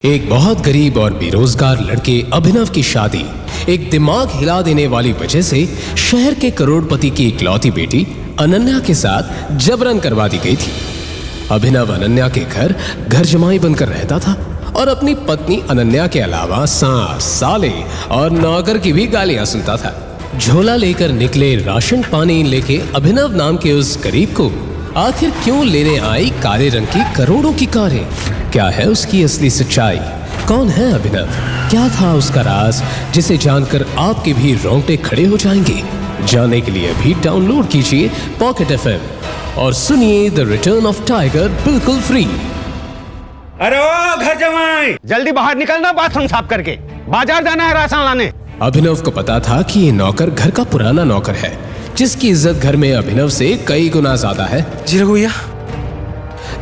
एक बहुत गरीब और बेरोजगार लड़के अभिनव की शादी एक दिमाग हिला देने वाली वजह से शहर के करोड़पति की इकलौती बेटी अनन्या के साथ जबरन करवा दी गई थी। अभिनव अनन्या के घर जमाई बनकर रहता था और अपनी पत्नी अनन्या के अलावा सास, साले और नौकर की भी गालियां सुनता था। झोला लेकर निकले राशन पानी लेके अभिनव नाम के उस गरीब को आखिर क्यों लेने आई काले रंग की करोड़ों की कारें? क्या है उसकी असली सच्चाई? कौन है अभिनव? क्या था उसका राज जिसे जानकर आपके भी रोंगटे खड़े हो जाएंगे? जानने के लिए अभी डाउनलोड कीजिए पॉकेट FM और सुनिए द रिटर्न ऑफ टाइगर बिल्कुल फ्री। अरे ओ घर जमाई, जल्दी बाहर निकलना, बाथरूम साफ करके बाजार जाना है राशन लाने। अभिनव को पता था कि ये नौकर घर का पुराना नौकर है जिसकी इज्जत घर में अभिनव से कई गुना ज्यादा है। जी रघुया।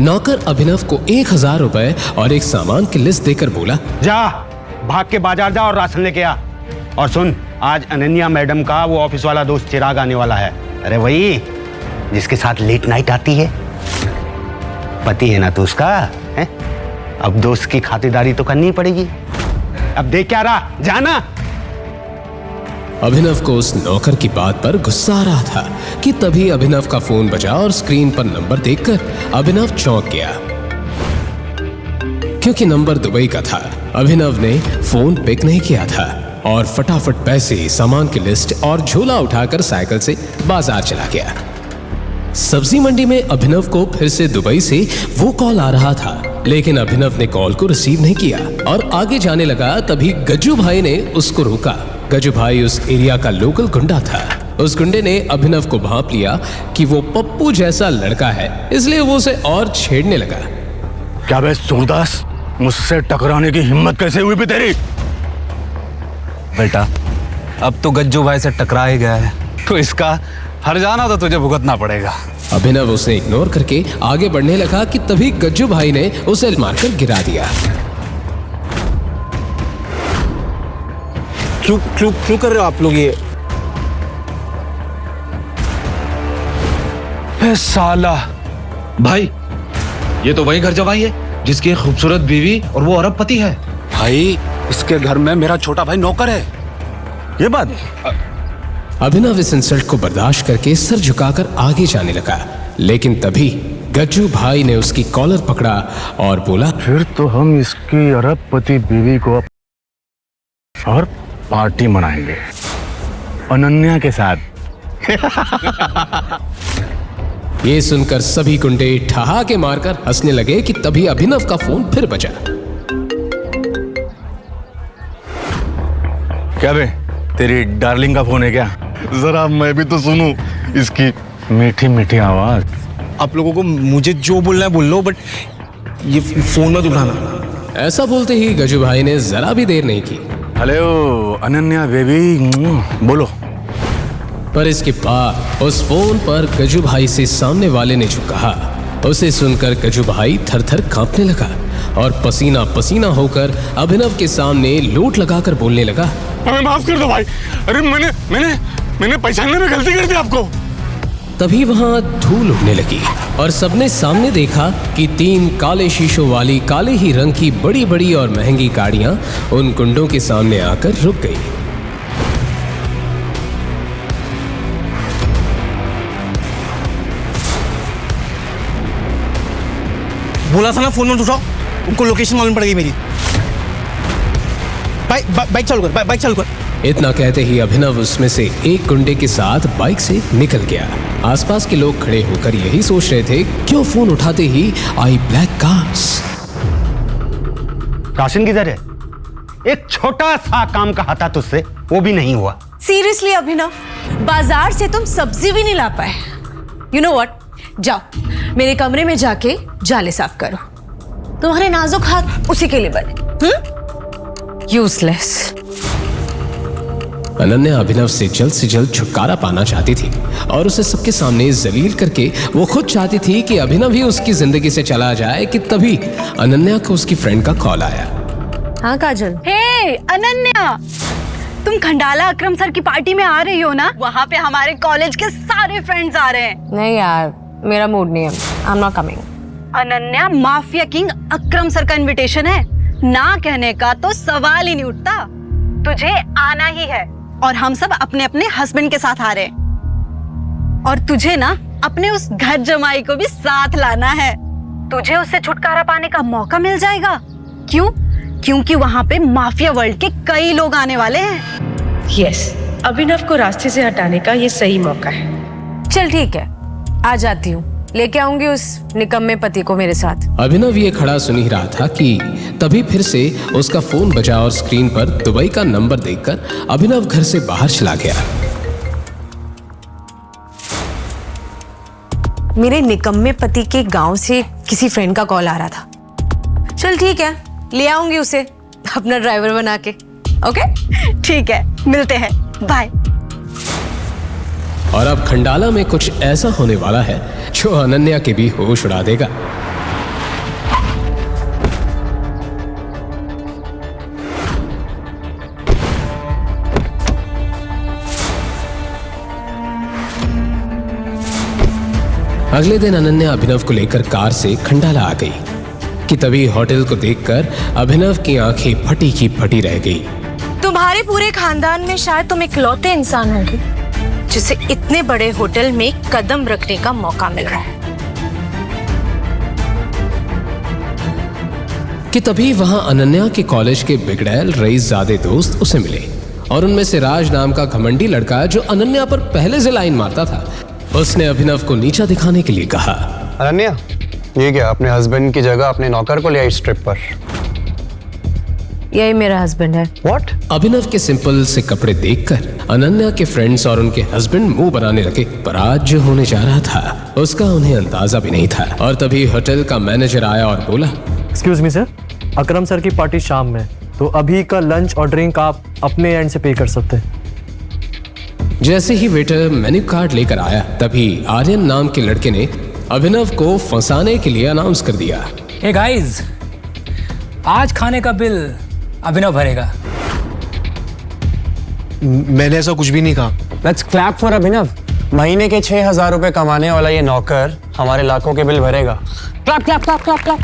नौकर अभिनव को 1000 रुपए और एक सामान की लिस्ट देकर बोला, जा भाग के बाजार जा और राशन लेके आ। और सुन, आज अनन्या मैडम का वो ऑफिस वाला दोस्त चिराग आने वाला है। अरे वही जिसके साथ लेट नाइट आती है। पति है ना तू उसका है? अब दोस्त की खातिरदारी तो करनी पड़ेगी। अब देख क्या रहा, जाना। अभिनव को उस नौकर की बात पर गुस्सा आ रहा था कि तभी अभिनव का फोन बजा और स्क्रीन पर नंबर देखकर अभिनव चौंक गया क्योंकि नंबर दुबई का था। अभिनव ने फोन पिक नहीं किया था और फटाफट पैसे, सामान की लिस्ट और झोला उठाकर साइकिल से बाजार चला गया। सब्जी मंडी में अभिनव को फिर से दुबई से वो कॉल आ रहा था, लेकिन अभिनव ने कॉल को रिसीव नहीं किया और आगे जाने लगा। तभी गज्जू भाई ने उसको रोका। गज्जू भाई उस एरिया का लोकल गुंडा था। उस गुंडे ने अभिनव को भांप लिया कि वो पप्पू जैसा लड़का है, इसलिए वो उसे और छेड़ने लगा। क्या बे सूरदास, मुझसे टकराने की हिम्मत कैसे हुई भी तेरी? बेटा, अब तो गज्जू भाई से टकरा ही गया है तो इसका हर जाना तो तुझे भुगतना पड़ेगा। अभिनव उसे इग्नोर करके आगे बढ़ने लगा कि तभी गज्जू भाई ने उसे मारकर गिरा दिया। क्यों कर रहे हो आप लोग ये? साला भाई, ये तो वही घर जमाई है जिसकी एक खूबसूरत बीवी और वो अरबपति है। भाई, इसके घर में मेरा छोटा भाई नौकर है। ये बात। अभिनव इस इंसल्ट को बर्दाश्त करके सर झुकाकर आगे जाने लगा, लेकिन तभी गज्जू भाई ने उसकी कॉलर पकड़ा और बोला, फिर तो हम इसकी अरबपति बीवी को और पार्टी मनाएंगे अनन्या के साथ। ये सुनकर सभी गुंडे ठहाके मारकर हंसने लगे कि तभी अभिनव का फोन फिर बजा। क्या बे, तेरी डार्लिंग का फोन है क्या? जरा मैं भी तो सुनूं इसकी मीठी मीठी आवाज। आप लोगों को मुझे जो बोलना है बोल लो, बट ये फोन मत उठाना। ऐसा बोलते ही गज्जू भाई ने जरा भी देर नहीं की। हेलो अनन्या बेबी, बोलो। पर इसके बाद उस फोन पर गज्जू भाई से सामने वाले ने जो कहा उसे सुनकर गज्जू भाई थर थर कांपने लगा और पसीना पसीना होकर अभिनव के सामने लोट लगाकर बोलने लगा, हमें माफ कर दो भाई। अरे मैंने पहचानने में गलती कर दी आपको। तभी वहां धूल उड़ने लगी और सबने सामने देखा कि 3 काले शीशों वाली काले ही रंग की बड़ी बड़ी और महंगी गाड़ियां उन गुंडों के सामने आकर रुक गई। बोला था ना फोन मत उठाओ, उनको लोकेशन मालूम पड़ेगी मेरी। बाइक चालू कर, बाइक चालू कर। इतना कहते ही अभिनव उसमें से एक गुंडे के साथ बाइक से निकल गया। आसपास के लोग खड़े होकर यही सोच रहे थे, क्यों फोन उठाते ही आई ब्लैक कार्स। राशन किधर है? एक छोटा सा काम कहा था तुझसे, वो भी नहीं हुआ। सीरियसली अभिनव, बाजार से तुम सब्जी भी नहीं ला पाए। यू नो व्हाट, जाओ मेरे कमरे में जाके जाले साफ करो। तुम्हारे नाजुक हाथ उसी के लिए बने। यूजलेस। अनन्या अभिनव से जल्द छुटकारा पाना चाहती थी और उसे सबके सामने जलील करके वो खुद चाहती थी कि अभिनव ही उसकी जिंदगी से चला जाए कि तभी अनन्या को उसकी फ्रेंड का कॉल आया। हाँ काजल। हे अनन्या, तुम खंडाला अकरम सर की पार्टी में आ रही हो ना? वहाँ पे हमारे कॉलेज के सारे फ्रेंड्स आ रहे हैं। नहीं यार, मेरा मूड नहीं है, I am not coming. Ananya, mafia king Akram sir का इनविटेशन है, ना कहने का तो सवाल ही नहीं उठता। तुझे आना ही है और हम सब अपने अपने हस्बैंड के साथ आ रहे हैं। और तुझे ना अपने उस घर जमाई को भी साथ लाना है। तुझे उससे छुटकारा पाने का मौका मिल जाएगा। क्यों? क्योंकि वहां पे माफिया वर्ल्ड के कई लोग आने वाले हैं। यस, अभिनव को रास्ते से हटाने का ये सही मौका है। चल ठीक है, आ जाती हूँ, लेके आऊंगी उस निकम्मे पति को मेरे साथ। अभिनव ये खड़ा सुन ही रहा था कि तभी फिर से उसका फोन बजा और स्क्रीन पर दुबई का नंबर देखकर अभिनव घर से बाहर चला गया। मेरे निकम्मे पति के गांव से किसी फ्रेंड का कॉल आ रहा था। चल ठीक है, ले आऊंगी उसे अपना ड्राइवर बना के। ओके ठीक है, मिलते हैं, बाय। और अब खंडाला में कुछ ऐसा होने वाला है जो अनन्या के भी होश उड़ा देगा। अगले दिन अनन्या अभिनव को लेकर कार से खंडाला आ गई कि तभी होटल को देखकर अभिनव की आंखें फटी की फटी रह गई। तुम्हारे पूरे खानदान में शायद तुम इकलौते इंसान होंगे जिसे इतने बड़े होटल में कदम रखने का मौका मिल रहा है। कि तभी वहां अनन्या के कॉलेज के बिगड़ैल रईसजादे दोस्त उसे मिले और उनमें से राज नाम का घमंडी लड़का जो अनन्या पर पहले से लाइन मारता था, उसने अभिनव को नीचा दिखाने के लिए कहा। अनन्या, ये क्या अपने हस्बैंड की जगह अपने नौकर को ले आई ट्रिप पर? यही मेरा हस्बैंड है। व्हाट? अभिनव के सिंपल से कपड़े देखकर अनन्या के फ्रेंड्स और उनके हस्बैंड मुंह बनाने लगे, पर आज जो होने जा रहा था उसका उन्हें अंदाजा भी नहीं था। और तभी होटल का मैनेजर आया और बोला, एक्सक्यूज मी सर, अकरम सर की पार्टी शाम में, तो अभी का लंच और ड्रिंक आप अपने एंड से पे कर सकते हैं। जैसे ही वेटर मेन्यू कार्ड लेकर आया तभी आर्यन नाम के लड़के ने अभिनव को फंसाने के लिए अनाउंस कर दिया। हे गाइस, आज खाने का बिल अभिनव भरेगा। मैंने ऐसा कुछ भी नहीं कहा। लेट्स क्लैप फॉर अभिनव। महीने के 6,000 रुपए कमाने वाला ये नौकर हमारे लाखों के बिल भरेगा। Clap clap clap clap clap.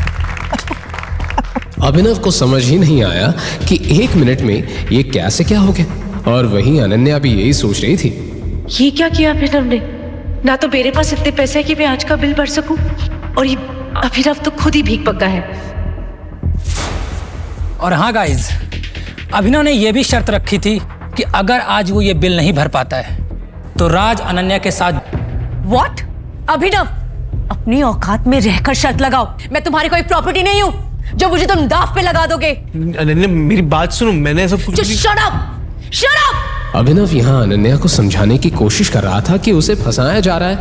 Abhinav को समझ ही नहीं आया कि 1 मिनट में ये कैसे क्या हो गया, और वहीं अनन्या भी यही सोच रही थी। ये क्या किया अभिनव ने? ना तो मेरे पास इतने पैसे है कि मैं आज का बिल भर सकूं, और ये अभिनव तो खुद ही भीख पक्का है। और हाँ गाइस, अभिनव ने यह भी शर्त रखी थी कि अगर आज वो ये बिल नहीं भर पाता है तो राज अनन्या के साथ। व्हाट? अभिनव, अपनी औकात में रहकर शर्त लगाओ। मैं तुम्हारी कोई प्रॉपर्टी नहीं हूँ जो मुझे तुम दाव पे लगा दोगे। अनन्या, मेरी बात सुनो, मैंने ऐसा कुछ Just shut up! Shut up! अभिनव यहाँ अनन्या को समझाने की कोशिश कर रहा था कि उसे फंसाया जा रहा है।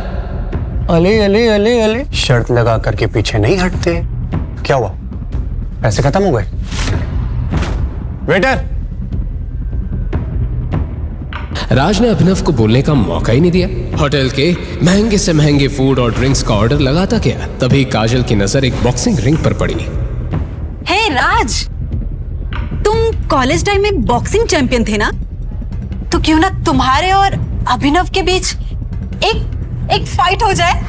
अले अले अले अले, शर्त लगा करके पीछे नहीं हटते। क्या हुआ? पैसे खत्म हो गए? वेटर! राज ने अभिनव को बोलने का मौका ही नहीं दिया। होटल के महंगे से महंगे फूड और ड्रिंक्स का ऑर्डर लगाता गया। तभी काजल की नजर एक बॉक्सिंग रिंग पर पड़ी। हे राज, तुम कॉलेज टाइम में बॉक्सिंग चैंपियन थे ना? तो क्यों ना तुम्हारे और अभिनव के बीच एक फाइट हो जाए?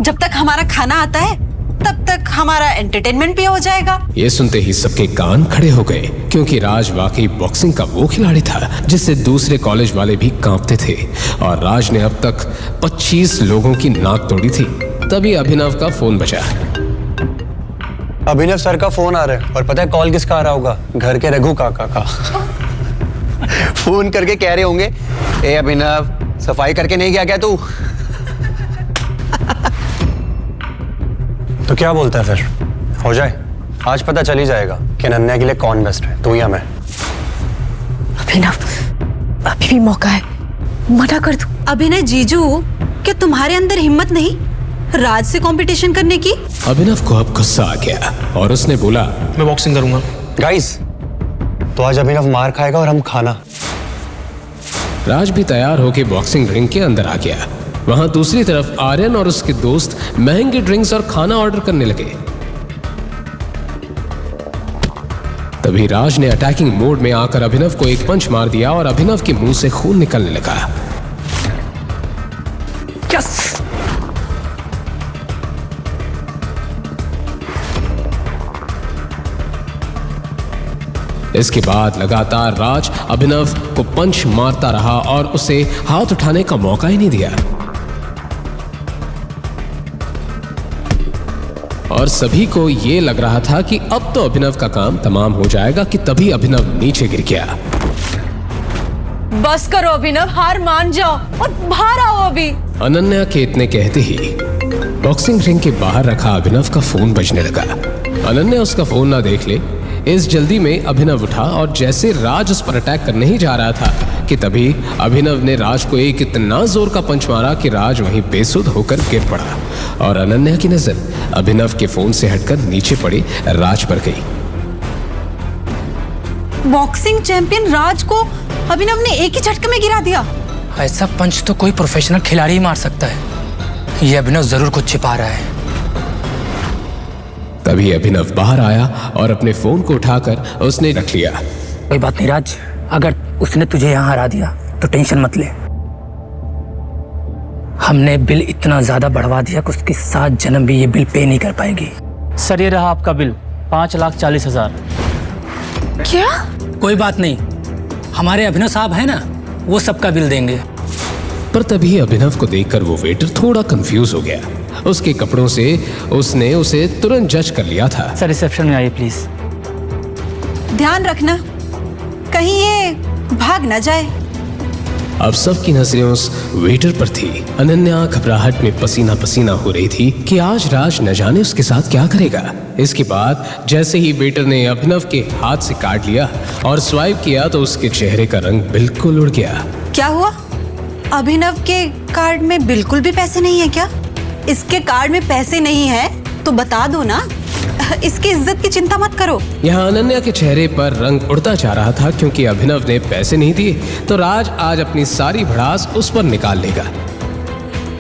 जब तक हमारा खाना आता है तब तक हमारा एंटरटेनमेंट भी हो जाएगा। ये सुनते ही सबके कान खड़े हो गए, क्योंकि राज वाकई बॉक्सिंग का वो खिलाड़ी था जिससे दूसरे कॉलेज वाले भी कांपते थे, और राज ने अब तक 25 लोगों की नाक तोड़ी थी। तभी अभिनव का फोन बजा। अभिनव सर का फोन आ रहा है, और पता है कॉल किसका आ रहा होगा? घर के रघु काका का। फोन करके कह रहे होंगे, ए अभिनव, सफाई करके नहीं गया क्या तू? तो क्या बोलता है फिर? हो जाए, आज पता चल ही जाएगा कि अनन्या के लिए कौन बेस्ट है, तू या मैं। अभिनव, अभी भी मौका है, मना कर दो। अभिनय जीजू, क्या तुम्हारे अंदर हिम्मत नहीं राज से कंपटीशन करने की? अभिनव को अब गुस्सा आ गया और उसने बोला, मैं बॉक्सिंग करूंगा। गाइस, तो आज अभिनव मार खाएगा और हम खाना। राज भी तैयार होकर बॉक्सिंग रिंग के अंदर आ गया। वहां दूसरी तरफ आर्यन और उसके दोस्त महंगे ड्रिंक्स और खाना ऑर्डर करने लगे। तभी राज ने अटैकिंग मोड में आकर अभिनव को एक पंच मार दिया और अभिनव के मुंह से खून निकलने लगा। यस! इसके बाद लगातार राज अभिनव को पंच मारता रहा और उसे हाथ उठाने का मौका ही नहीं दिया। और सभी को यह लग रहा था कि अब तो अभिनव का काम तमाम हो जाएगा कि तभी अभिनव नीचे गिर गया। बस करो अभिनव, हार मान जाओ और बाहर आओ अभी। अनन्या के इतने कहते ही बॉक्सिंग रिंग के बाहर रखा अभिनव का फोन बजने लगा। अनन्या उसका फोन ना देख ले, इस जल्दी में अभिनव उठा और जैसे राज उस पर अटैक करने ही जा रहा था कि तभी अभिनव ने राज को एक इतना जोर का पंच मारा कि राज वहीं बेसुध होकर गिर पड़ा और अनन्या की नजर अभिनव के फोन से हटकर नीचे पड़े राज पर गई। बॉक्सिंग चैंपियन राज को अभिनव ने एक ही झटके में गिरा दिया। ऐसा पंच तो कोई प्रोफेशनल खिलाड़ी ही मार सकता है। ये अभिनव जरूर कुछ छिपा रहा है। तभी अभिनव बाहर आया और अपने फोन को उठाकर उसने रख लिया। कोई बात नहीं राज, अगर उसने तुझे यहाँ हरा दिया तो टेंशन मत ले। हमने बिल इतना ज्यादा बढ़वा दिया कि उसकी 7 जन्म भी ये बिल पे नहीं कर पाएगी। सर ये रहा आपका बिल 5,40,000। क्या? कोई बात नहीं, हमारे अभिनव साहब है ना, वो सबका बिल देंगे। पर तभी अभिनव को देखकर वो वेटर थोड़ा कंफ्यूज हो गया। उसके कपड़ों से उसने उसे तुरंत जज कर लिया था। सर रिसेप्शन में आइए प्लीज। ध्यान रखना कहीं ये भाग ना जाए। अब सबकी नजरें उस वेटर पर थी। अनन्या घबराहट में पसीना पसीना हो रही थी कि आज राज न जाने उसके साथ क्या करेगा। इसके बाद जैसे ही वेटर ने अभिनव के हाथ से काट लिया और स्वाइप किया तो उसके चेहरे का रंग बिल्कुल उड़ गया। क्या हुआ? अभिनव के कार्ड में बिल्कुल भी पैसे नहीं है क्या? इसके कार्ड में पैसे नहीं है तो बता दो ना, इसकी इज्जत की चिंता मत करो। यहाँ अनन्या के चेहरे पर रंग उड़ता जा रहा था क्योंकि अभिनव ने पैसे नहीं दिए तो राज आज अपनी सारी भड़ास उस पर निकाल लेगा।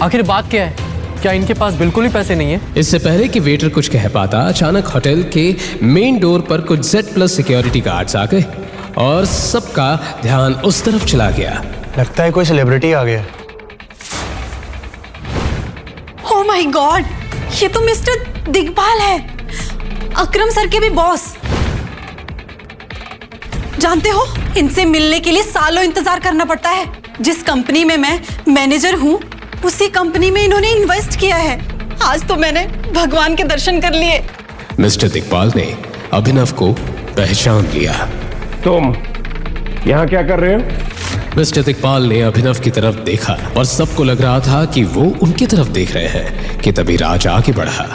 आखिर बात क्या है? क्या इनके पास बिल्कुल ही पैसे नहीं है? इससे पहले कि वेटर कुछ कह पाता, अचानक होटल के मेन डोर पर कुछ Z+ सिक्योरिटी गार्ड्स आ गए और सबका ध्यान उस तरफ चला गया। लगता है कोई सेलिब्रिटी आ गया। ओह माय गॉड, ये तो मिस्टर दिग्पाल है, अकरम सर के भी बॉस। जानते हो, इनसे मिलने के लिए सालों इंतजार करना पड़ता है। जिस कंपनी में मैं मैनेजर हूँ उसी कंपनी में इन्होंने इन्वेस्ट किया है। आज तो मैंने भगवान के दर्शन कर लिए। मिस्टर दिग्पाल ने अभिनव को पहचान लिया। तुम यहाँ क्या कर रहे हो? मिस्टर दिग्पाल ने अभिनव की तरफ देखा और सबको लग रहा था कि वो उनकी तरफ देख रहे हैं कि तभी राज आगे बढ़ा।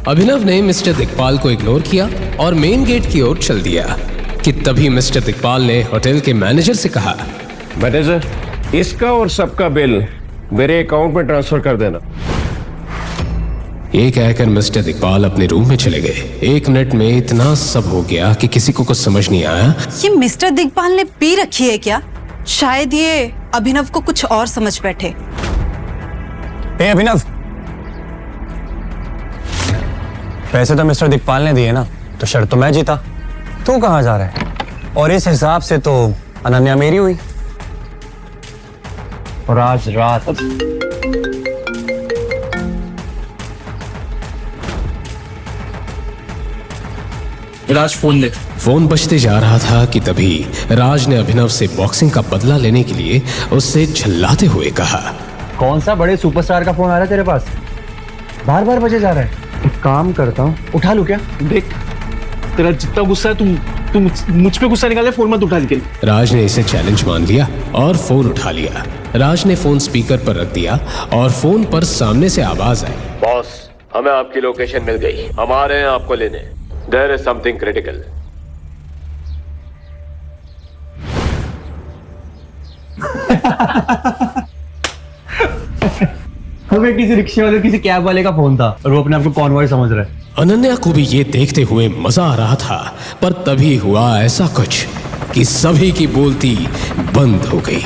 अभिनव ने मिस्टर दिग्पाल को इग्नोर किया और मेन गेट की ओर चल दिया कि तभी मिस्टर दिग्पाल ने होटल के मैनेजर से कहा, मैनेजर, इसका और सबका बिल मेरे अकाउंट में ट्रांसफर कर देना। ये कहकर मिस्टर दिग्पाल अपने रूम में चले गए। 1 मिनट में इतना सब हो गया कि किसी को कुछ समझ नहीं आया। ये मिस्टर दिग्पाल ने पी रखी है क्या? शायद ये अभिनव को कुछ और समझ बैठे। अभिनव, पैसे तो मिस्टर दिग्पाल ने दिए ना, तो शर्त तो मैं जीता। तू कहाँ जा रहा है? और इस हिसाब से तो अनन्या मेरी हुई। और आज रात राज फोन दे। फोन बजते जा रहा था कि तभी राज ने अभिनव से बॉक्सिंग का बदला लेने के लिए उससे झल्लाते हुए कहा, कौन सा बड़े सुपरस्टार का फोन आ रहा है तेरे पास? बार बार बजे जा रहा है। एक काम करता हूँ, उठा लूं क्या? देख, तेरा जितना गुस्सा है तुम मुझ पे गुस्सा निकाले, फोन मत उठा के। राज ने इसे चैलेंज मान लिया और फोन उठा लिया। राज ने फोन स्पीकर पर रख दिया और फोन पर सामने से आवाज आई, बॉस, हमें आपकी लोकेशन मिल गई, हम आ रहे हैं आपको लेने। There is something critical. हमें किसी रिक्शे वाले, किसी कैब वाले का फोन था और वो अपने आप को कॉन्वॉय समझ रहा है। अनन्या को भी ये देखते हुए मजा आ रहा था, पर तभी हुआ ऐसा कुछ कि सभी की बोलती बंद हो गई।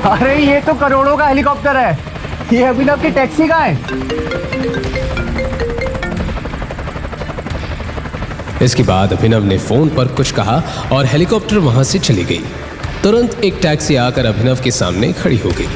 अरे ये तो करोड़ों का हेलीकॉप्टर है, ये अभिनव की टैक्सी का है। इसके बाद अभिनव ने फोन पर कुछ कहा और हेलीकॉप्टर वहां से चली गई। तुरंत एक टैक्सी आकर अभिनव के सामने खड़ी हो गई।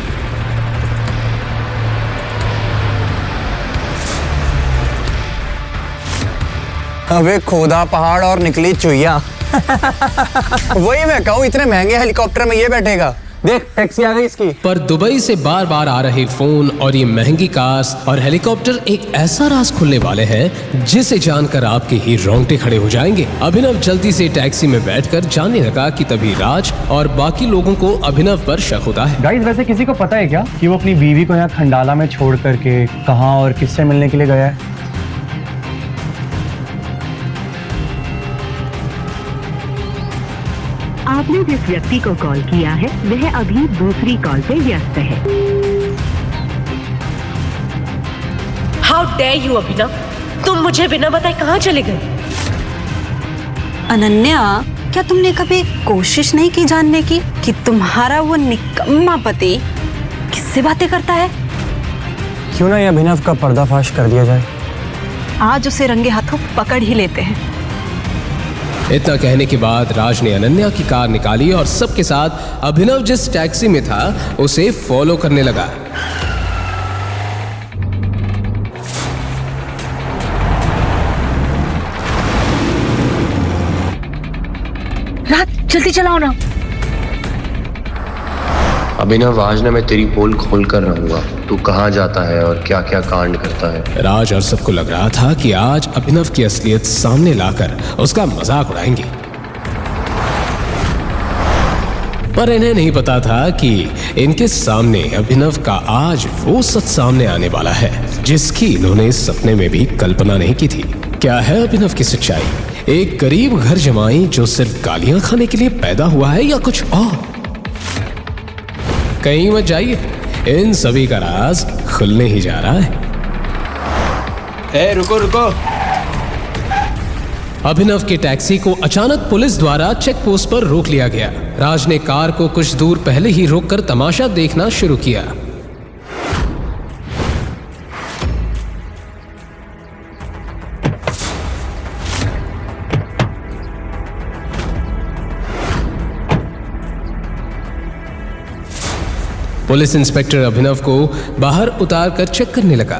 अबे खोदा पहाड़ और निकली चुईया। वही मैं कहूँ, इतने महंगे हेलीकॉप्टर में ये बैठेगा। देख टैक्सी आ गई इसकी। पर दुबई से बार बार आ रहे फोन और ये महंगी कार्स और हेलीकॉप्टर एक ऐसा राज खुलने वाले हैं जिसे जानकर आपके ही रोंगटे खड़े हो जाएंगे। अभिनव जल्दी से टैक्सी में बैठकर जाने लगा कि तभी राज और बाकी लोगों को अभिनव पर शक होता है। गाइस, वैसे किसी को पता है क्या कि वो अपनी बीवी को यहाँ खंडाला में छोड़ करके कहाँ और किससे मिलने के लिए गया है? आपने जिस व्यक्ति को कॉल किया है वह अभी दूसरी कॉल पे व्यस्त है। हाउ डेयर यू अभिनव, तुम मुझे बिना बताए कहाँ चले गए? अनन्या, क्या तुमने कभी कोशिश नहीं की जानने की कि तुम्हारा वो निकम्मा पति किससे बातें करता है? क्यों ना ये अभिनव का पर्दाफाश कर दिया जाए। आज उसे रंगे हाथों पकड़ ही लेते हैं। इतना कहने के बाद राज ने अनन्या की कार निकाली और सबके साथ अभिनव जिस टैक्सी में था उसे फॉलो करने लगा। राज, जल्दी चलाओ ना। अभिनव, आज ना मैं तेरी पोल खोल कर रहूंगा। तू कहाँ जाता है और क्या क्या कांड करता है। राज और सबको लग रहा था कि आज अभिनव की असलियत सामने लाकर उसका मजाक उड़ाएंगे, पर इन्हें नहीं पता था कि इनके सामने अभिनव का आज वो सच सामने आने वाला है जिसकी इन्होंने सपने में भी कल्पना नहीं की थी। क्या है अभिनव की सच्चाई? एक गरीब घर जमाई जो सिर्फ गालियां खाने के लिए पैदा हुआ है या कुछ और? कहीं मत जाइए, इन सभी का राज खुलने ही जा रहा है। रुको रुको। अभिनव की टैक्सी को अचानक पुलिस द्वारा चेक पोस्ट पर रोक लिया गया। राज ने कार को कुछ दूर पहले ही रोककर तमाशा देखना शुरू किया। पुलिस इंस्पेक्टर अभिनव को बाहर उतारकर चेक करने लगा।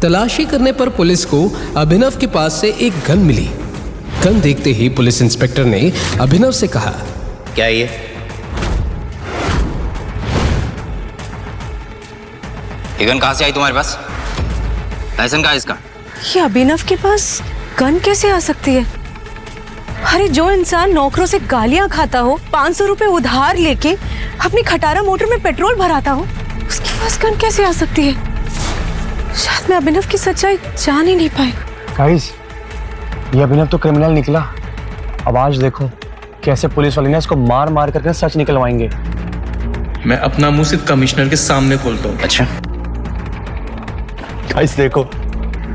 तलाशी करने पर पुलिस को अभिनव के पास से एक गन मिली। गन देखते ही पुलिस इंस्पेक्टर ने अभिनव से कहा, क्या ये? गन कहाँ से आई तुम्हारे पास? लाइसेंस कहाँ है इसका? ये अभिनव के पास गन कैसे आ सकती है? अरे जो इंसान नौकरों से गालियां खाता हो, 500 रुपए उधार लेके अपनी खटारा मोटर में पेट्रोल भराता हो, उसके पास गन कैसे आ सकती है? शायद मैं अभिनव की सच्चाई जान ही नहीं पाई। गाइस, ये अभिनव तो क्रिमिनल निकला। अब आज देखो कैसे पुलिस वाले ने इसको मार मार करके सच निकलवाएंगे। मैं अपना मुंह सिर्फ कमिश्नर के सामने खोलता हूँ। अच्छा गाइस देखो,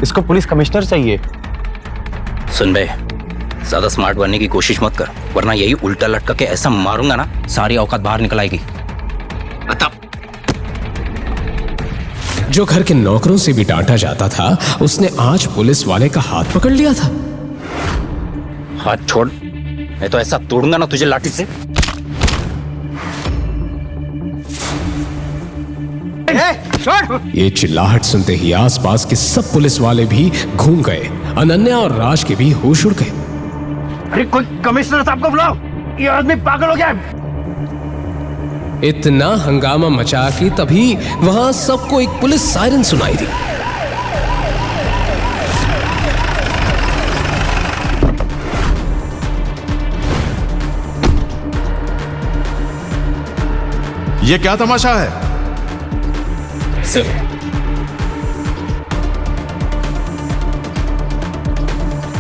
इसको पुलिस कमिश्नर चाहिए। सुन बे, ज्यादा स्मार्ट बनने की कोशिश मत कर, वरना यही उल्टा लटका के ऐसा मारूंगा ना, सारी औकात बाहर निकल आएगी। जो घर के नौकरों से भी डांटा जाता था, उसने आज पुलिस वाले का हाथ पकड़ लिया था। हाथ छोड़, मैं तो ऐसा तोड़ूंगा ना तुझे लाठी से। ये चिल्लाहट सुनते ही आसपास के सब पुलिस वाले भी घूम गए। अनन्या और राज के भी होश उड़ गए। अरे कोई कमिश्नर साहब को बुलाओ, ये आदमी पागल हो गया है। इतना हंगामा मचा कि तभी वहां सबको एक पुलिस सायरन सुनाई दी। ये क्या तमाशा है? सर,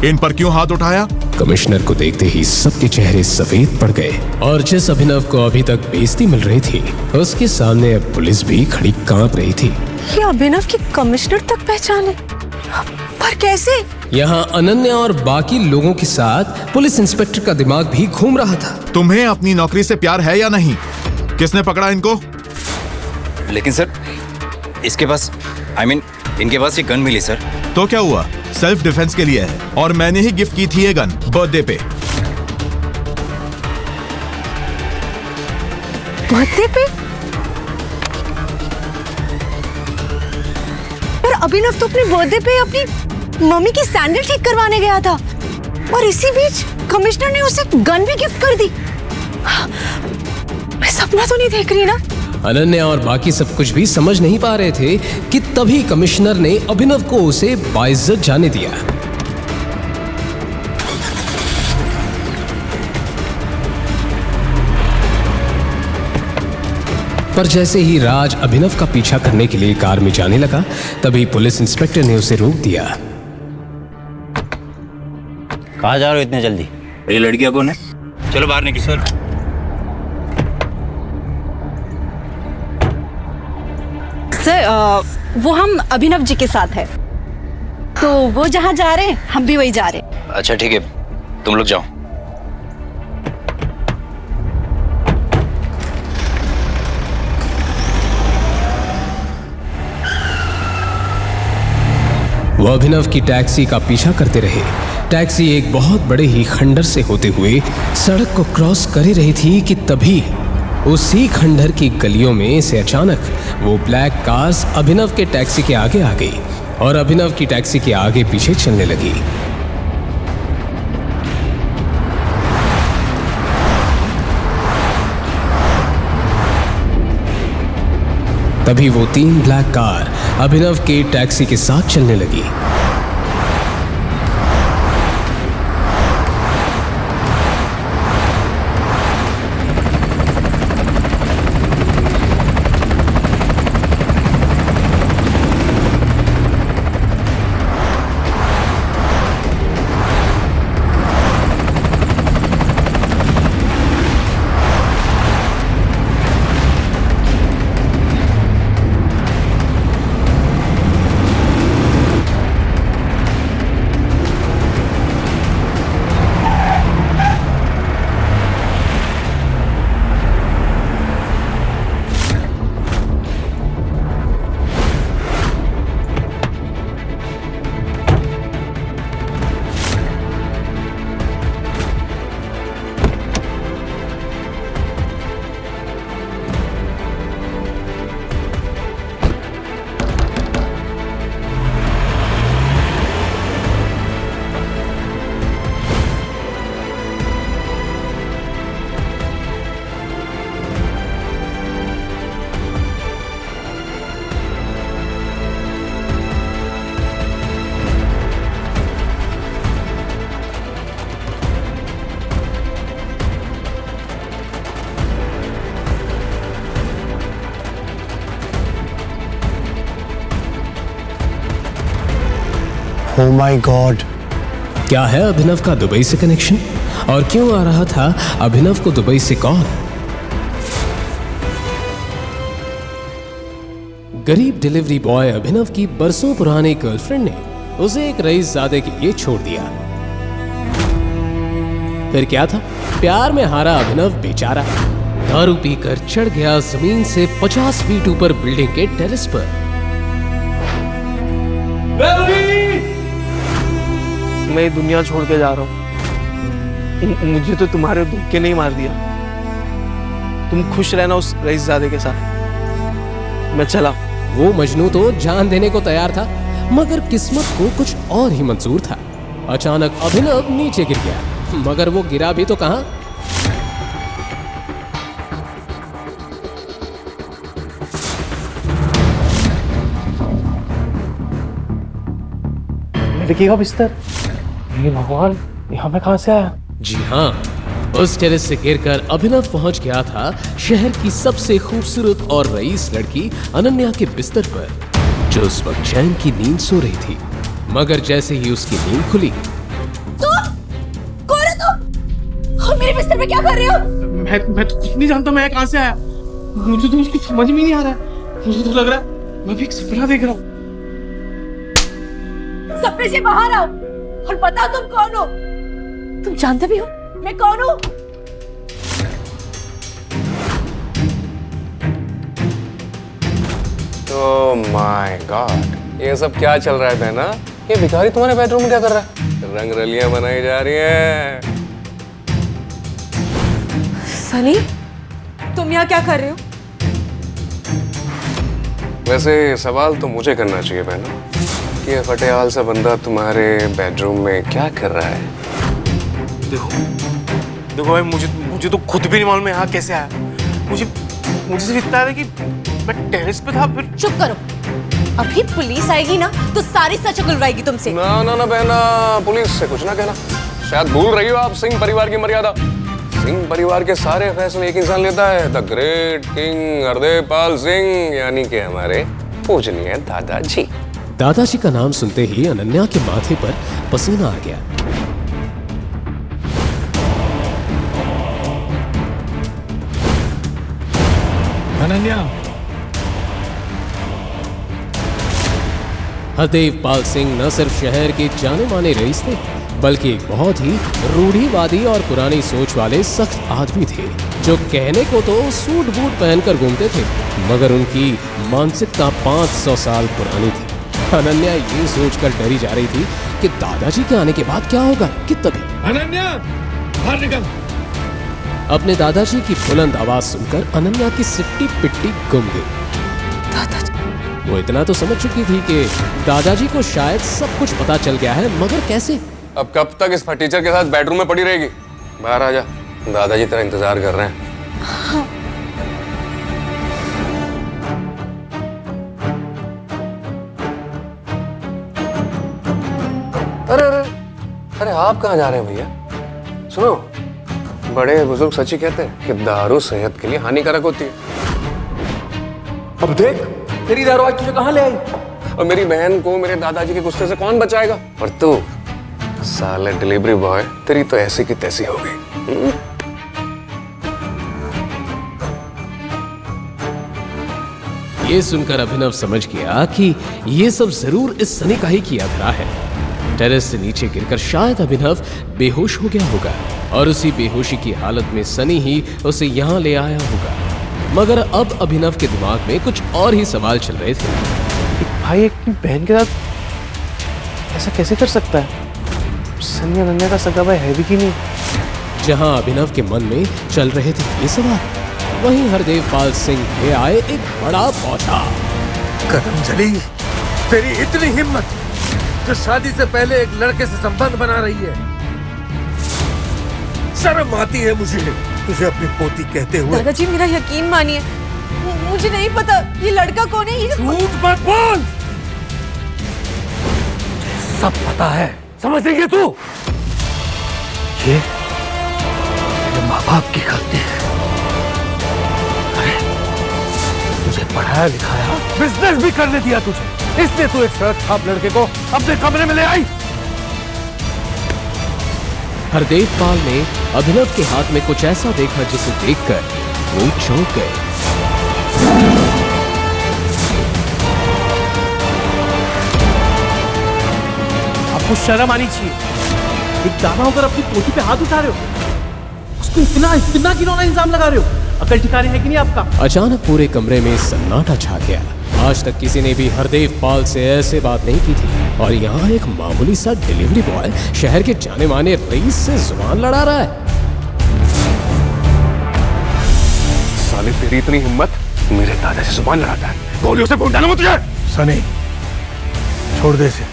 इन पर क्यों हाथ उठाया? कमिश्नर को देखते ही सबके चेहरे सफेद पड़ गए और जिस अभिनव को अभी तक बेइज्जती मिल रही थी, उसके सामने अब पुलिस भी खड़ी कांप रही थी। ये अभिनव की कमिश्नर तक पहचाने, पर कैसे? यहाँ अनन्या और बाकी लोगों के साथ पुलिस इंस्पेक्टर का दिमाग भी घूम रहा था। तुम्हें अपनी नौकरी से प्यार है या नहीं? किसने पकड़ा इनको? लेकिन सर, इसके पास इनके पास ये गन मिली सर। तो क्या हुआ? सेल्फ डिफेंस के लिए है और मैंने ही गिफ्ट की थी ये गन बर्थडे पे। बर्थडे पे? पर अभिनव तो अपने बर्थडे पे अपनी मम्मी की सैंडल ठीक करवाने गया था और इसी बीच कमिश्नर ने उसे गन भी गिफ्ट कर दी। मैं सपना तो नहीं देख रही ना? अनन्या और बाकी सब कुछ भी समझ नहीं पा रहे थे कि तभी कमिश्नर ने अभिनव को उसे बाइज्जत जाने दिया। पर जैसे ही राज अभिनव का पीछा करने के लिए कार में जाने लगा, तभी पुलिस इंस्पेक्टर ने उसे रोक दिया। कहाँ जा रहे हो इतने जल्दी? ये लड़कियां कौन है? चलो बाहर निकलो। सर वो हम अभिनव जी के साथ है, तो वो जहाँ जा रहे हैं हम भी वही जा रहे हैं। अच्छा ठीक है, तुम लोग जाओ। वो अभिनव की टैक्सी का पीछा करते रहे। टैक्सी एक बहुत बड़े ही खंडर से होते हुए सड़क को क्रॉस कर ही रही थी कि तभी उसी खंडर की गलियों में से अचानक वो ब्लैक कार्स अभिनव के टैक्सी के आगे आ गई और अभिनव की टैक्सी के आगे पीछे चलने लगी। तभी वो 3 ब्लैक कार अभिनव के टैक्सी के साथ चलने लगी। Oh my God! क्या है अभिनव का दुबई से कनेक्शन और क्यों आ रहा था अभिनव को दुबई से कॉल? गरीब डिलीवरी बॉय अभिनव की बरसों पुरानी गर्लफ्रेंड ने उसे एक रईसजादे के लिए छोड़ दिया। फिर क्या था? प्यार में हारा अभिनव बेचारा दारू पीकर चढ़ गया जमीन से 50 फीट ऊपर बिल्डिंग के टेरेस पर। मैं ये दुनिया छोड़ के जा रहा हूँ। मुझे तो तुम्हारे धोखे नहीं मार दिया। तुम खुश रहना उस रईसजादे के साथ। मैं चला। वो मजनू तो जान देने को तैयार था, मगर किस्मत को कुछ और ही मंजूर था। अचानक अभिनव नीचे गिर गया, मगर वो गिरा भी तो कहां? लड़की का बिस्तर। हे भगवान, यहाँ पे कहां से आया? जी हाँ, उस टेरेस से गिरकर अभिनव पहुंच गया था शहर की सबसे खूबसूरत और रईस लड़की अनन्या के बिस्तर पर, जो उस वक्त चैन की नींद सो रही थी। मगर जैसे ही उसकी नींद खुली, कौन है तुम? और मेरे बिस्तर पे क्या कर रहे हो? मैं तो कुछ नहीं जानता। मैं कहां से आया? मुझे तो उसकी समझ में नहीं आ रहा है। मुझे तो लग रहा है मैं भी एक सपना देख रहा हूँ। सपने से बाहर आओ और बताओ तुम कौन हो? तुम जानते भी हो मैं कौन हूँ? ओह माय गॉड, ये सब क्या चल रहा है बहना? ये भिखारी तुम्हारे बेडरूम में क्या कर रहा है? रंग रलियां बनाई जा रही हैं। सनी, तुम यहाँ क्या कर रहे हो? वैसे सवाल तो मुझे करना चाहिए बहना कि ये फटेहाल सा बंदा तुम्हारे बेडरूम में क्या कर रहा है? देखो भाई, मुझे तो खुद भी नहीं मालूम यहाँ कैसे आया। मुझे सिर्फ इतना है कि मैं टेरेस पे था, फिर। चुप करो, अभी पुलिस आएगी ना तो सारी सच उगलवाएगी तुमसे। ना बहना, पुलिस से कुछ ना कहना। शायद भूल रही हो आप सिंह परिवार की मर्यादा। सिंह परिवार के सारे फैसले एक इंसान लेता है, the great king Hardev Pal Singh, यानी कि हमारे पूजनीय दादाजी। दादाजी का नाम सुनते ही अनन्या के माथे पर पसीना आ गया। अनन्या, हरदेव पाल सिंह न सिर्फ शहर के जाने माने रईस थे, बल्कि एक बहुत ही रूढ़िवादी और पुरानी सोच वाले सख्त आदमी थे, जो कहने को तो सूट बूट पहनकर घूमते थे, मगर उनकी मानसिकता 500 साल पुरानी थी। अनन्या ये सोचकर डरी जा रही थी कि दादाजी के आने के बाद क्या होगा कि तभी अनन्या, बाहर निकल। अपने दादाजी की बुलंद आवाज सुनकर अनन्या की सिट्टी पिट्टी गुम गई। वो इतना तो समझ चुकी थी कि दादाजी को शायद सब कुछ पता चल गया है, मगर कैसे? अब कब तक इस फटीचर के साथ बेडरूम में पड़ी रहेगी? बाहर आ जा, दादाजी तेरा इंतजार कर रहे हैं। अरे आप कहाँ जा रहे हैं भैया? सुनो, बड़े बुजुर्ग सच ही कहते हैं कि दारू सेहत के लिए हानिकारक होती है। अब देख, तेरी दारू आज तुझे कहाँ ले आई? और मेरी बहन को मेरे दादाजी के गुस्से से कौन बचाएगा? और तू साले डिलीवरी बॉय, तेरी तो ऐसी की तैसी हो गई। ये सुनकर अभिनव समझ गया कि ये सब जरूर इस सनी का ही किया धरा है। टेरेस से नीचे गिरकर शायद अभिनव बेहोश हो गया होगा और उसी बेहोशी की हालत में सनी ही उसे यहाँ ले आया होगा। मगर अब अभिनव के दिमाग में कुछ और ही सवाल चल रहे थे। भाई एक बहन के साथ ऐसा कैसे कर सकता है? सनी अनन्या का सगा भाई है भी कि नहीं? जहां अभिनव के मन में चल रहे थे ये सवाल, वहीं हरदेव पाल सिंह ले आए एक बड़ा पौधा। कदमजली, तेरी इतनी हिम्मत जो शादी से पहले एक लड़के से संबंध बना रही है। शर्म आती है मुझे तुझे अपनी पोती कहते हुए। दादाजी मेरा यकीन मानिए, मुझे नहीं पता ये लड़का कौन है। ये झूठ मत बोल, सब पता है, समझ रही है तू? ये मेरे माँ बाप की गलती है। अरे तुझे पढ़ाया लिखाया, बिजनेस भी करने दिया तुझे, इसलिए तू एक सड़क छाप लड़के को अपने कमरे में ले आई। हरदेव पाल ने अभिनव के हाथ में कुछ ऐसा देखा जिसे देखकर वो चौंक गए। आपको शर्म आनी चाहिए, एक दादा होकर अपनी पोती पे हाथ उठा रहे हो, उसको इतना घिनौना इल्जाम लगा रहे हो। अकल ठिकाने है कि नहीं आपका? अचानक पूरे कमरे में सन्नाटा छा गया। आज तक किसी ने भी हरदेव पाल से ऐसे बात नहीं की थी, और यहाँ एक मामूली सा डिलीवरी बॉय शहर के जाने माने रईस से जुबान लड़ा रहा है। साले तेरी इतनी हिम्मत, मेरे दादा से जुबान लड़ाता है? गोलियों से भून डालूंगा तुझे। सनी, छोड़ दे इसे।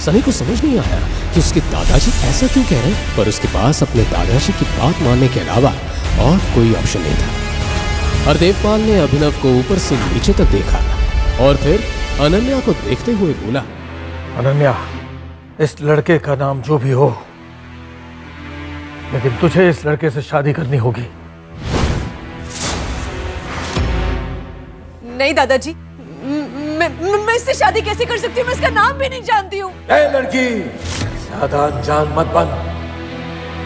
सनी को समझ नहीं आया कि उसके दादाजी ऐसा क्यों कह रहे हैं, पर उसके पास अपने दादाजी की बात मानने के अलावा और कोई ऑप्शन नहीं था। हरदेव पाल ने अभिनव को ऊपर से नीचे तक देखा और फिर अनन्या को देखते हुए बोला, अनन्या, इस लड़के का नाम जो भी हो, लेकिन तुझे इस लड़के से शादी करनी होगी। नहीं दादाजी, मैं इससे शादी कैसे कर सकती हूँ? मैं इसका नाम भी नहीं जानती हूँ। ए लड़की, ज्यादा अनजान मत बन।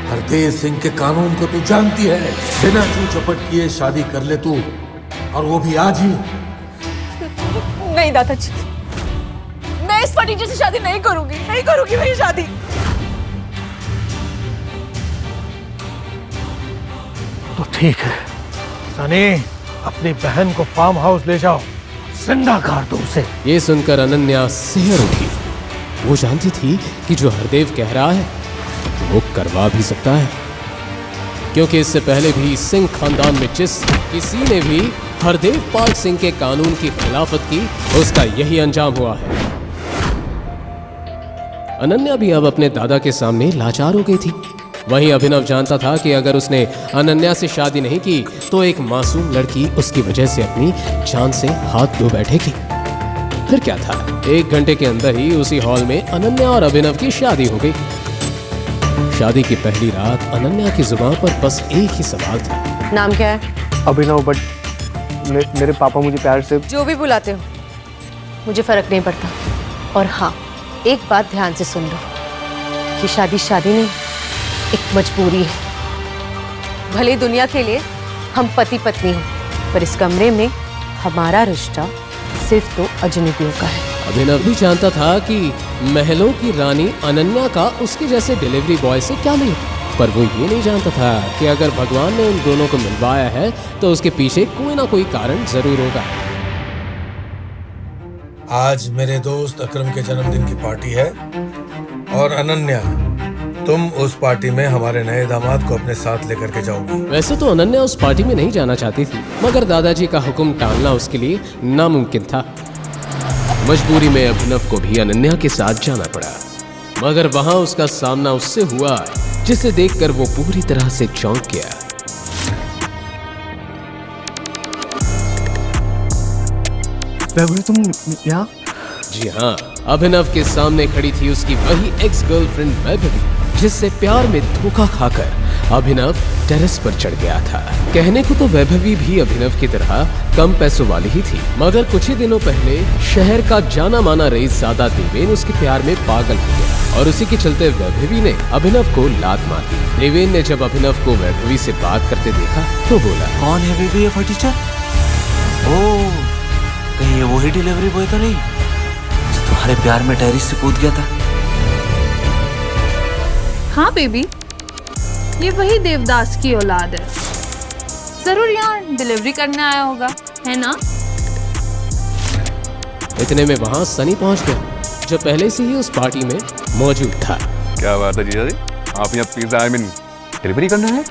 हरदेव सिंह के कानून को तू जानती है। बिना चू चपट किए शादी कर ले तू, और वो भी आज ही। नहीं दादाजी, मैं इस फटीचर से शादी नहीं करूंगी मैं ये शादी। तो ठीक है सनी, अपनी बहन को फार्म हाउस ले जाओ, जिंदा गाड़ दो उसे। ये सुनकर अनन्या सिहर उठी वो जानती थी कि जो हरदेव कह रहा है वो करवा भी सकता है, क्योंकि इससे पहले भी सिंह खानदान में जिस किसी ने भी हरदेव पाल सिंह के कानून की खिलाफत की, उसका यही अंजाम हुआ है। अनन्या भी अब अपने दादा के सामने लाचार हो गई थी। वहीं अभिनव जानता था कि अगर उसने अनन्या से शादी नहीं की तो एक मासूम लड़की उसकी वजह से अपनी जान से हाथ धो बैठेगी। फिर क्या था, 1 घंटे के अंदर ही उसी हॉल में अनन्या और अभिनव की शादी हो गई। शादी की पहली रात अनन्या की जुबान पर बस एक ही सवाल था। नाम क्या है? अभिनव, बट मेरे पापा मुझे प्यार से जो भी बुलाते हो मुझे फर्क नहीं पड़ता। और हाँ, एक बात ध्यान से सुन लो, कि शादी शादी नहीं, एक मजबूरी है। भले दुनिया के लिए हम पति पत्नी हो, पर इस कमरे में हमारा रिश्ता सिर्फ 2 अजनबियों का है। अभिनव भी जानता था कि महलों की रानी अनन्या का उसके जैसे डिलीवरी बॉय से क्या मिले, पर वो ये नहीं जानता था कि अगर भगवान ने उन दोनों को मिलवाया है तो उसके पीछे कोई ना कोई कारण जरूर होगा। आज मेरे दोस्त अकरम के जन्मदिन की पार्टी है और अनन्या, तुम उस पार्टी में हमारे नए दामाद को अपने साथ लेकर के जाओगी। वैसे तो अनन्या उस पार्टी में नहीं जाना चाहती थी, मगर दादाजी का हुक्म टालना उसके लिए नामुमकिन था। मजबूरी में अभिनव को भी अनन्या के साथ जाना पड़ा, मगर वहां उसका सामना उससे हुआ जिसे देखकर वो पूरी तरह से चौंक गया। तुम यहाँ? जी हाँ, अभिनव के सामने खड़ी थी उसकी वही एक्स गर्लफ्रेंड वैभवी, जिससे प्यार में धोखा खाकर अभिनव टेरेस पर चढ़ गया था। कहने को तो वैभवी भी अभिनव की तरह कम पैसों वाली ही थी, मगर कुछ ही दिनों पहले शहर का जाना माना रईसज़ादा देवेन उसके प्यार में पागल हो गया और उसी के चलते वैभवी ने अभिनव को लात मार दी। देवेन ने जब अभिनव को वैभवी से बात करते देखा तो बोला, कौन है बेबी ये फटीचर? ओह, कहीं ये वही डिलीवरी बॉय तो नहीं जो तुम्हारे प्यार में टेरेस से कूद गया था? हाँ बेबी, ये वही देवदास की औलाद है। जरूर यहाँ डिलीवरी करने आया होगा, है ना? इतने में वहां सनी पहुंच गया, जो पहले से ही उस पार्टी में मौजूद था। क्या बात है जीजा जी, आप यहाँ पिज्जा डिलीवरी करना है?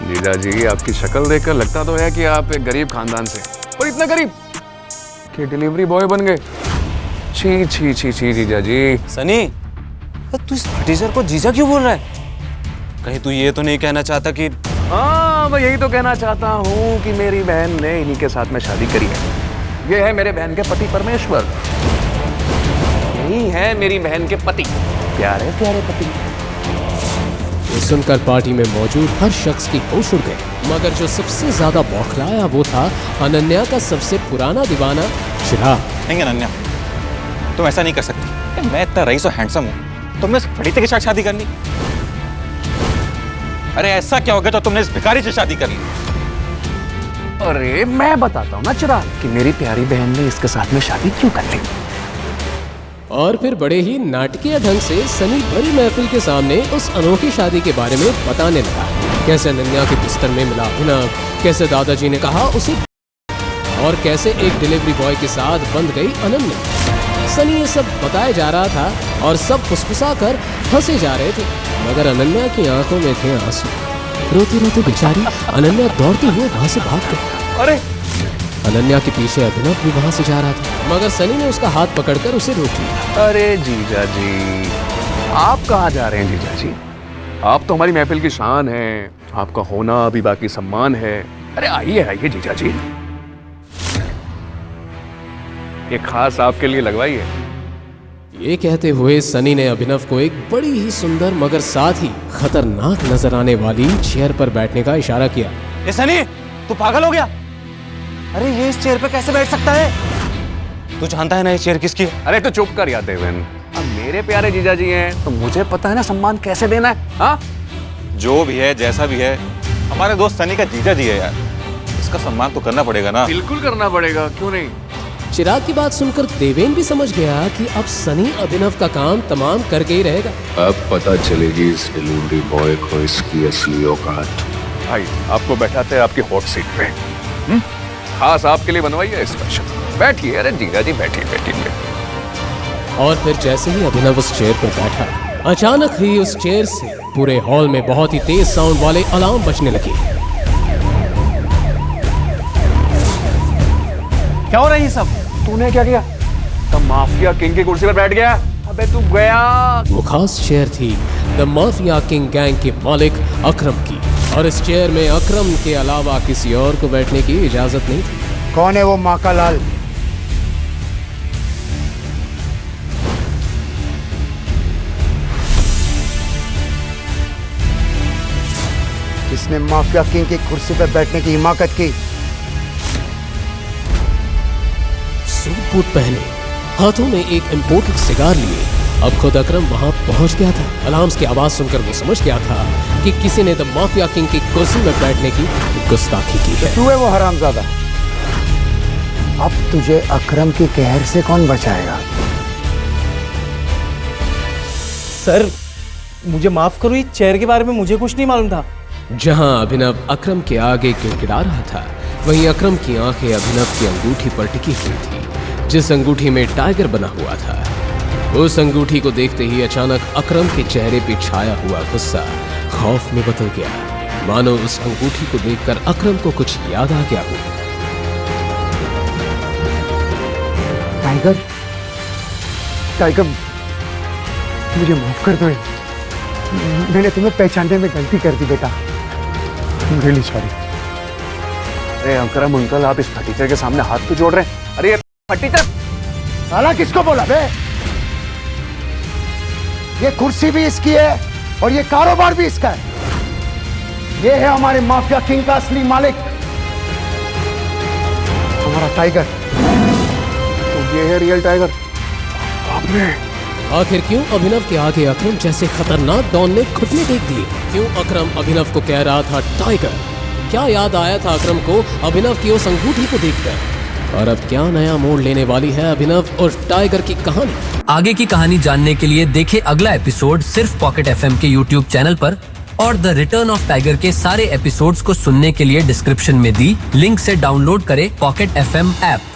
जीजा जी, आपकी शक्ल देखकर लगता तो है कि आप एक गरीब खानदान से, और इतना गरीब कि डिलीवरी बॉय बन गए। छी छी छी छी जीजा जी। सनी, तू इस फटीचर को जीजा क्यों बोल रहा है? कहीं तू ये तो नहीं कहना चाहता कि... हाँ, मैं यही तो कहना चाहता हूँ कि मेरी बहन ने इन्हीं के साथ में शादी करी है। ये है मेरे बहन के पति परमेश्वर, यही है मेरी बहन के पति, प्यारे प्यारे पति। ये सुनकर पार्टी में मौजूद हर शख्स की होश उड़ गए, मगर जो सबसे ज्यादा बौखलाया वो था अनन्या का सबसे पुराना दीवाना चिराग। नहीं अनन्या, तुम ऐसा नहीं कर सकती। मैं इतना रईस और हैंडसम हूँ, तुमने इस फटीचे के साथ शादी करनी? अरे ऐसा क्या हो गया तो तुमने इस भिखारी से शादी कर ली? अरे मैं बताता हूँ ना चिराग कि मेरी प्यारी बहन ने इसके साथ में शादी क्यों कर ली। और फिर बड़े ही नाटकीय ढंग से सनी बड़ी महफिल के सामने उस अनोखी शादी के बारे में बताने लगा। कैसे अनन्या के बिस्तर में मिला अभिनव, कैसे दादाजी ने कहा उसे, और कैसे एक डिलीवरी बॉय के साथ बंध गई अनन्या। सनी ये सब बताया जा रहा था और सब फुसफुसा कर हंसे जा रहे थे, मगर अनन्या की आंखों में थे आंसू। रोती रोती बेचारी अनन्या दौड़ते हुए वहां से भाग गई। अरे अनन्या के पीछे अभिनव भी वहां से जा रहा था, मगर सनी ने उसका हाथ पकड़कर उसे रोक लिया। अरे जीजा जी, आप कहाँ जा रहे हैं जीजा जी? आप तो हमारी महफिल की शान हैं, आपका होना भी बाकी सम्मान है। अरे आइए आइए जीजा जी, ये खास आपके लिए लगवाई है। ये कहते हुए सनी ने अभिनव को एक बड़ी ही सुंदर मगर साथ ही खतरनाक नजर आने वाली चेयर पर बैठने का इशारा किया। ए सनी, तू पागल हो गया? अरे ये इस चेयर पे कैसे बैठ सकता है? तू जानता है ना ये चेयर किसकी है? अरे तो चुप कर यार देवेन, अब मेरे प्यारे जीजा जी हैं तो मुझे पता है ना सम्मान कैसे देना है। हाँ, जो भी है जैसा भी है, हमारे दोस्त सनी का जीजा जी है यार, इसका सम्मान तो करना पड़ेगा ना। बिल्कुल करना पड़ेगा, क्यों नहीं। चिराग की बात सुनकर देवेन भी समझ गया कि अब सनी अभिनव का काम तमाम करके ही रहेगा। अब पता चलेगी इस डिलीवरी बॉय को इसकी असली औकात। भाई आपको बैठाते हैं आपकी हॉट सीट पे, खास आपके लिए बनवाई है स्पेशल। बैठिए, अरे जीजा जी बैठिए बैठिए। और फिर जैसे ही अभिनव उस चेयर पर बैठा, अचानक ही उस चेयर से पूरे हॉल में बहुत ही तेज साउंड वाले अलार्म बजने लगे। क्या हो रहा है ये सब? तूने क्या किया? तो माफिया किंग की कुर्सी पर बैठ गया। अबे तू गया। वो खास चेयर थी द माफिया किंग गैंग के मालिक अकरम की, और इस चेयर में अकरम के अलावा किसी और को बैठने की इजाजत नहीं थी। कौन है वो माका लाल? जिसने माफिया किंग की कुर्सी पर बैठने की हिमाकत की? सूट बूट पहने, हाथों में एक इम्पोर्टेड सिगार लिए, अब खुद अकरम वहां पहुंच गया था। अलार्म्स की आवाज सुनकर वो समझ गया था कि किसी ने द माफिया किंग की कुर्सी में बैठने की गुस्ताखी की है। तू है वो हरामजादा। अब तुझे अकरम की कहर से कौन बचाएगा? सर मुझे माफ करो, इस चेयर के बारे में मुझे कुछ नहीं मालूम था। जहां अभिनव अकरम के आगे गिड़गिड़ा रहा था, वहीं अकरम की आंखें अभिनव की अंगूठी पर टिकी हुई थी, जिस अंगूठी में टाइगर बना हुआ था। उस अंगूठी को देखते ही अचानक अकरम के चेहरे पे छाया हुआ गुस्सा खौफ में बदल गया, मानो उस अंगूठी को देखकर अकरम को कुछ याद आ गया हो। टाइगर, टाइगर, मुझे माफ कर दो। मैंने तुम्हें पहचानने में गलती कर दी बेटा। Really sorry. अरे अकरम अंकल, आप इस फटीचर के सामने हाथ क्यों जोड़ रहे हैं? अरे फटीचर! साला किसको बोला बे? ये कुर्सी भी इसकी है और ये कारोबार भी इसका है। ये है हमारे माफिया किंग का असली मालिक, हमारा टाइगर। तो ये है रियल टाइगर। आपने आखिर क्यों अभिनव के आगे अकरम जैसे खतरनाक डॉन ने घुटने टेक दिए? क्यों अकरम अभिनव को कह रहा था टाइगर? क्या याद आया था अकरम को अभिनव की उस अंगूठी को देखकर? और अब क्या नया मोड़ लेने वाली है अभिनव और टाइगर की कहानी? आगे की कहानी जानने के लिए देखें अगला एपिसोड सिर्फ पॉकेट एफएम के यूट्यूब चैनल पर, और द रिटर्न ऑफ टाइगर के सारे एपिसोड्स को सुनने के लिए डिस्क्रिप्शन में दी लिंक से डाउनलोड करें पॉकेट एफएम ऐप।